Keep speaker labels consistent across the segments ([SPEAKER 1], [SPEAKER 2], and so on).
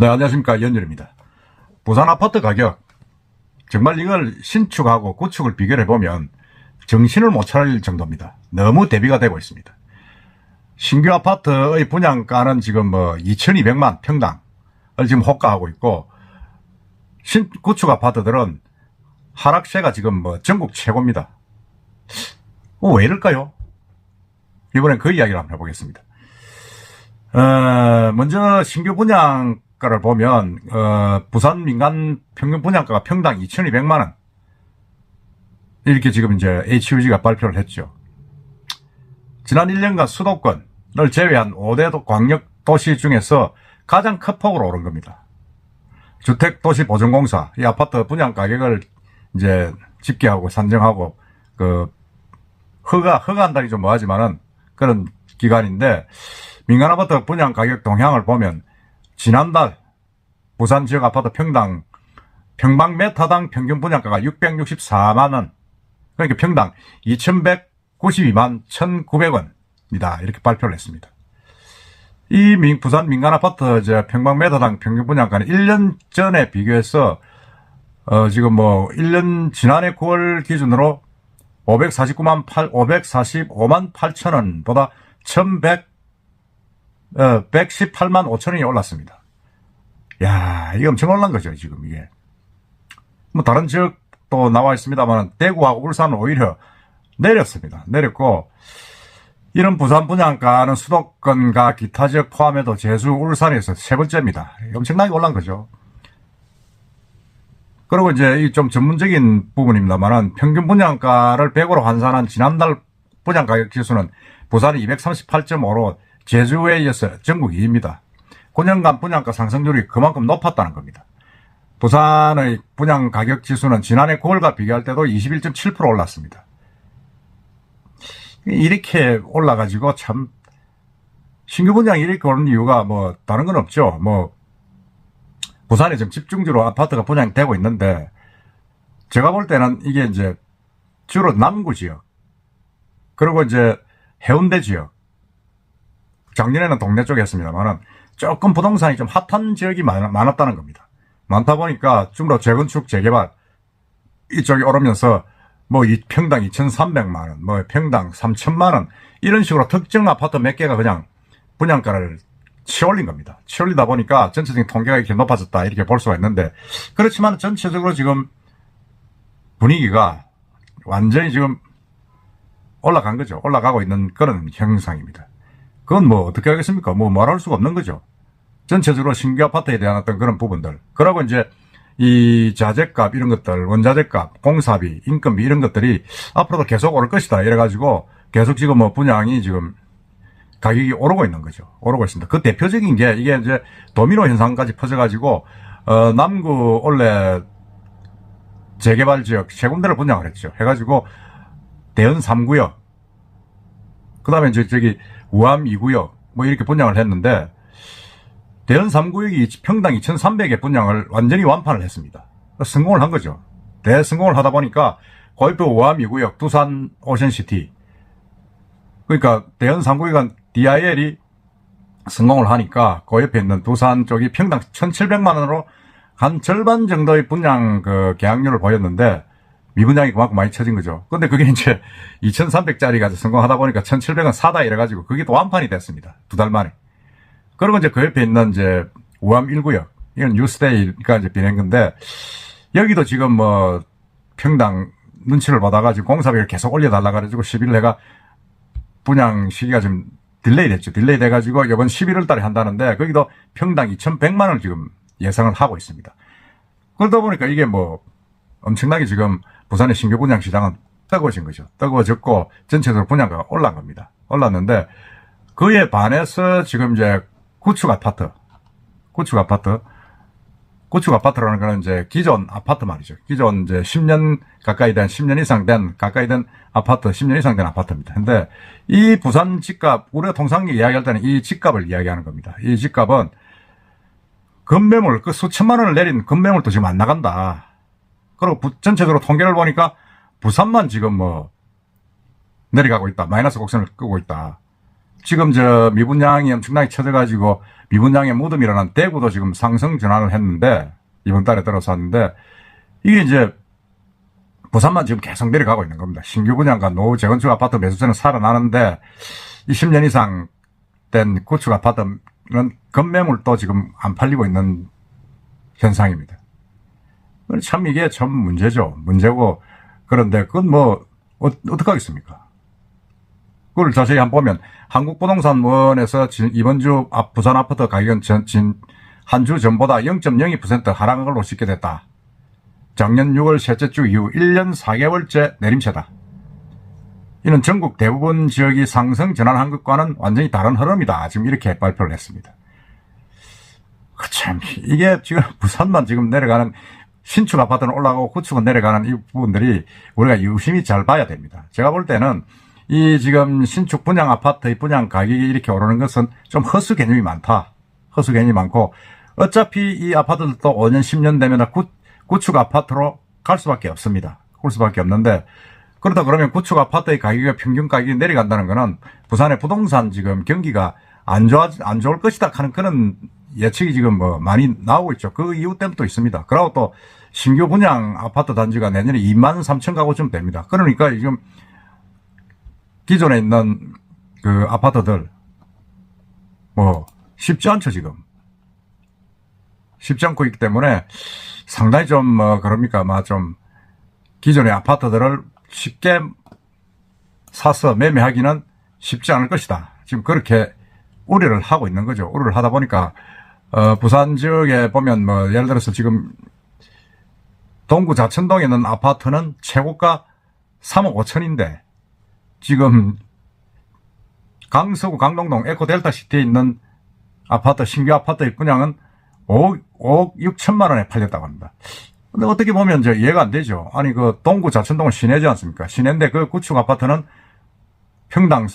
[SPEAKER 1] 네, 안녕하십니까. 연열입니다. 부산 아파트 가격, 정말 이걸 신축하고 구축을 비교를 해보면 정신을 못 차릴 정도입니다. 너무 대비가 되고 있습니다. 신규 아파트의 분양가는 지금 뭐 2200만 평당을 지금 호가하고 있고, 신구축 아파트들은 하락세가 지금 뭐 전국 최고입니다. 왜 이럴까요? 이번엔 그 이야기를 한번 해보겠습니다. 먼저 신규 분양가를 보면 부산 민간 평균 분양가가 평당 2200만원 이렇게 지금 이제 HUG가 발표를 했죠. 지난 1년간 수도권을 제외한 5대 광역도시 중에서 가장 큰 폭으로 오른 겁니다. 주택도시보증공사 이 아파트 분양 가격을 이제 집계하고 산정하고 허가한다니 좀 뭐하지만은 그런 기관인데, 민간 아파트 분양 가격 동향을 보면 지난달 부산 지역 아파트 평방메타당 평균 분양가가 664만원, 그러니까 평당 2192만 1900원입니다. 이렇게 발표를 했습니다. 이 부산 민간 아파트 평방메타당 평균 분양가는 1년 전에 비교해서 지금 뭐 1년 지난해 9월 기준으로 545만 8천원보다 118만 5천원이 올랐습니다. 야, 이게 엄청 올란 거죠, 지금 이게. 뭐 다른 지역도 나와 있습니다만 대구하고 울산은 오히려 내렸습니다. 내렸고, 이런 부산 분양가는 수도권과 기타 지역 포함해도 제주, 울산에서 세 번째입니다. 엄청나게 올란 거죠. 그리고 이제 이 좀 전문적인 부분입니다만은 평균 분양가를 100으로 환산한 지난달 분양가격 지수는 부산이 238.5로 제주에 이어서 전국 2위입니다. 9년간 분양가 상승률이 그만큼 높았다는 겁니다. 부산의 분양가격 지수는 지난해 9월과 비교할 때도 21.7% 올랐습니다. 이렇게 올라가지고 참 신규 분양이 이렇게 오른 이유가 뭐 다른 건 없죠. 뭐 부산에 지금 집중적으로 아파트가 분양되고 있는데, 제가 볼 때는 이게 이제 주로 남구 지역, 그리고 이제 해운대 지역, 작년에는 동네 쪽에 했습니다만은 조금 부동산이 좀 핫한 지역이 많았다는 겁니다. 많다 보니까 주로 재건축, 재개발 이쪽이 오르면서 뭐 평당 2300만원, 뭐 평당 3000만원 이런 식으로 특정 아파트 몇 개가 그냥 분양가를 치올린 겁니다. 치올리다 보니까 전체적인 통계가 이렇게 높아졌다 이렇게 볼 수가 있는데, 그렇지만 전체적으로 지금 분위기가 완전히 지금 올라간 거죠. 올라가고 있는 그런 형상입니다. 그건 뭐 어떻게 하겠습니까? 뭐 말할 수가 없는 거죠. 전체적으로 신규 아파트에 대한 어떤 그런 부분들, 그리고 이제 이 자재값 이런 것들, 원자재값, 공사비, 인건비 이런 것들이 앞으로도 계속 오를 것이다 이래가지고 계속 지금 뭐 분양이 지금 가격이 오르고 있는 거죠. 오르고 있습니다. 그 대표적인 게 이게 이제 도미노 현상까지 퍼져가지고 남구 원래 재개발 지역 세 군데를 분양을 했죠. 해가지고 대연 3구역, 그 다음에 이제 저기 우암 2구역 뭐 이렇게 분양을 했는데, 대연 3구역이 평당 2,300에 분양을 완전히 완판을 했습니다. 성공을 한 거죠. 대성공을 하다 보니까 고입표 우암 2구역, 두산 오션시티, 그러니까 대연 3구역은 DIL이 성공을 하니까 그 옆에 있는 두산 쪽이 평당 1,700만원으로 한 절반 정도의 분양 계약률을 보였는데, 미분양이 그만큼 많이 쳐진 거죠. 근데 그게 이제 2,300짜리가 성공하다 보니까 1,700원 사다 이래가지고 그게 또 완판이 됐습니다. 두 달 만에. 그리고 이제 그 옆에 있는 이제 우암 1구역, 이건 뉴스데이가 이제 비낸 건데, 여기도 지금 뭐 평당 눈치를 받아가지고 공사비를 계속 올려달라 그래가지고 11일 해가 분양 시기가 좀 딜레이 됐죠. 딜레이 돼가지고 이번 11월 달에 한다는데, 거기도 평당 2,100만원을 지금 예상을 하고 있습니다. 그러다 보니까 이게 뭐 엄청나게 지금 부산의 신규 분양 시장은 뜨거워진 거죠. 뜨거워졌고 전체적으로 분양가가 올라간 겁니다. 올랐는데, 그에 반해서 지금 이제 구축 아파트라는 거는 이제 기존 아파트 말이죠. 기존 이제 10년 이상 된 아파트, 10년 이상 된 아파트입니다. 근데 이 부산 집값, 우리가 통상적으로 이야기할 때는 이 집값을 이야기하는 겁니다. 이 집값은 건매물, 수천만 원을 내린 건매물도 지금 안 나간다. 그리고 전체적으로 통계를 보니까 부산만 지금 뭐 내려가고 있다. 마이너스 곡선을 끄고 있다. 지금 저 미분양이 엄청나게 쳐져가지고 미분양의 무덤이라는 대구도 지금 상승 전환을 했는데 이번 달에 들어서 왔는데 이게 이제 부산만 지금 계속 내려가고 있는 겁니다. 신규 분양과 노후 재건축 아파트 매수세는 살아나는데 20년 이상 된 구축 아파트는 급매물도 지금 안 팔리고 있는 현상입니다. 참 이게 참 문제죠. 문제고 그런데 그건 뭐 어떡하겠습니까? 그걸 자세히 한번 보면 한국부동산원에서 이번 주 부산 아파트 가격은 한 주 전보다 0.02% 하락한 걸로 집계됐다. 작년 6월 셋째 주 이후 1년 4개월째 내림세다. 이는 전국 대부분 지역이 상승 전환한 것과는 완전히 다른 흐름이다. 지금 이렇게 발표를 했습니다. 참 이게 지금 부산만 지금 내려가는 신축 아파트는 올라가고 구축은 내려가는 이 부분들이 우리가 유심히 잘 봐야 됩니다. 제가 볼 때는 이 지금 신축 분양 아파트의 분양 가격이 이렇게 오르는 것은 좀 허수 개념이 많다. 허수 개념이 많고 어차피 이 아파트들도 5년 10년 되면 구축 아파트로 갈 수밖에 없습니다. 갈 수밖에 없는데 그렇다 그러면 구축 아파트의 가격이 평균 가격이 내려간다는 것은 부산의 부동산 지금 경기가 안 좋을 것이다 하는 그런 예측이 지금 뭐 많이 나오고 있죠. 그 이유 때문에 또 있습니다. 그리고 또 신규 분양 아파트 단지가 내년에 2만 3천 가구쯤 됩니다. 그러니까 지금 기존에 있는 그 아파트들 뭐 쉽지 않죠 지금. 쉽지 않고 있기 때문에 상당히 좀 뭐 그럽니까 좀 기존의 아파트들을 쉽게 사서 매매하기는 쉽지 않을 것이다. 지금 그렇게 우려를 하고 있는 거죠. 우려를 하다 보니까 부산 지역에 보면 뭐 예를 들어서 지금 동구 자천동에 있는 아파트는 최고가 3억 5천인데 지금 강서구 강동동 에코델타시티에 있는 아파트 신규 아파트의 분양은 5억 6천만 원에 팔렸다고 합니다. 근데 어떻게 보면 이제 이해가 안 되죠. 아니 그 동구 자천동은 시내지 않습니까? 시내인데 그 구축 아파트는 평당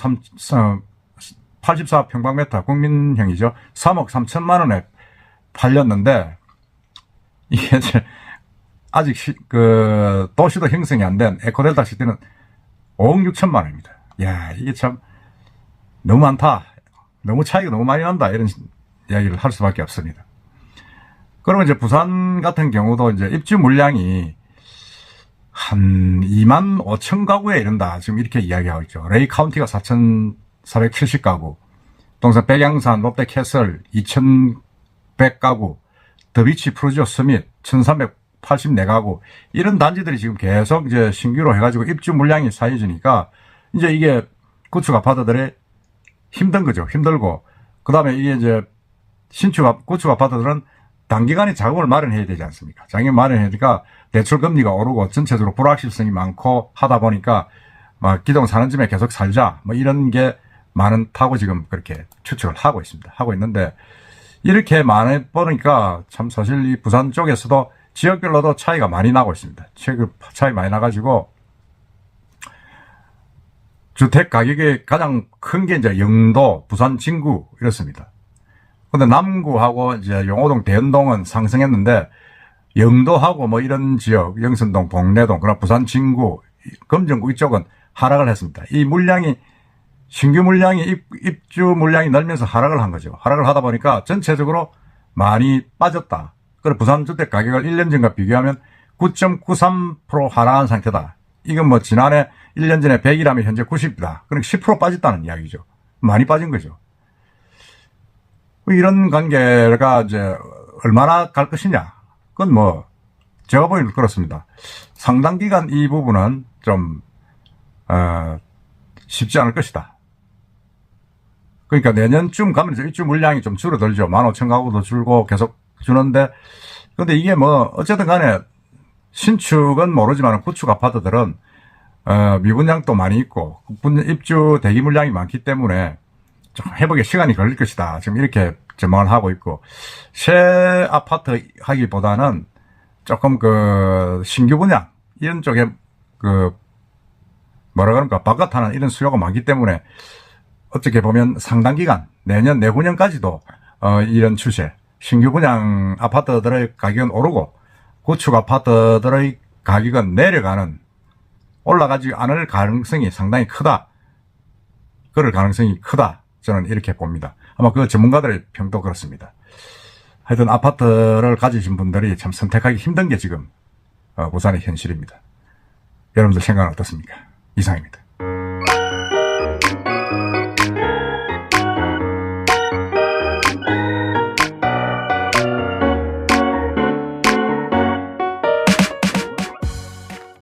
[SPEAKER 1] 84평방미터 국민형이죠. 3억 3천만 원에 팔렸는데 이게 이제 아직 그 도시도 형성이 안 된 에코델타 시티는 5억 6천만 원입니다. 야 이게 참 너무 많다. 너무 차이가 너무 많이 난다. 이런 이야기를 할 수밖에 없습니다. 그러면 이제 부산 같은 경우도 이제 입주 물량이 한 2만 5천 가구에 이른다. 지금 이렇게 이야기하고 있죠. 레이 카운티가 4,470가구, 동산 백양산 롯데캐슬 2,100가구, 더비치 프루지오 스밋 1,384가구, 이런 단지들이 지금 계속 이제 신규로 해가지고 입주 물량이 쌓여지니까 이제 이게 구축 아파트들이 힘든 거죠. 힘들고, 그 다음에 이게 이제 구축 아파트들은 단기간에 자금을 마련해야 되지 않습니까? 자금을 마련해야 되니까 대출 금리가 오르고 전체적으로 불확실성이 많고 하다 보니까 막 기존 사는 집에 계속 살자 뭐 이런 게 많다고 지금 그렇게 추측을 하고 있습니다. 하고 있는데 이렇게 많이 보니까 참 사실 이 부산 쪽에서도 지역별로도 차이가 많이 나고 있습니다. 차이 많이 나가지고 주택 가격이 가장 큰 게 이제 영도, 부산 진구 이렇습니다. 근데 남구하고 이제 용호동, 대연동은 상승했는데 영도하고 뭐 이런 지역, 영선동, 봉래동, 그러나 부산 진구, 금정구 이쪽은 하락을 했습니다. 이 물량이 신규 물량이 입주 물량이 늘면서 하락을 한 거죠. 하락을 하다 보니까 전체적으로 많이 빠졌다. 그리고 부산 주택 가격을 1년 전과 비교하면 9.93% 하락한 상태다. 이건 뭐 지난해 1년 전에 100이라면 현재 90이다. 그러니까 10% 빠졌다는 이야기죠. 많이 빠진 거죠. 이런 관계가 이제 얼마나 갈 것이냐. 그건 뭐 제가 보기에는 그렇습니다. 상당 기간 이 부분은 좀 쉽지 않을 것이다. 그러니까 내년쯤 가면 이제 입주 물량이 좀 줄어들죠. 15,000가구도 줄고 계속 주는데, 근데 이게 뭐 어쨌든 간에 신축은 모르지만 구축 아파트들은 미분양도 많이 있고 입주 대기 물량이 많기 때문에 좀 회복에 시간이 걸릴 것이다. 지금 이렇게 전망을 하고 있고, 새 아파트 하기보다는 조금 그 신규 분양 이런 쪽에 그 뭐라 그럴까 바깥하는 이런 수요가 많기 때문에 어떻게 보면 상당 기간 내년 내후년까지도 이런 추세, 신규 분양 아파트들의 가격은 오르고 구축 아파트들의 가격은 내려가는, 올라가지 않을 가능성이 상당히 크다. 그럴 가능성이 크다. 저는 이렇게 봅니다. 아마 그 전문가들의 평도 그렇습니다. 하여튼 아파트를 가지신 분들이 참 선택하기 힘든 게 지금 부산의 현실입니다. 여러분들 생각은 어떻습니까? 이상입니다.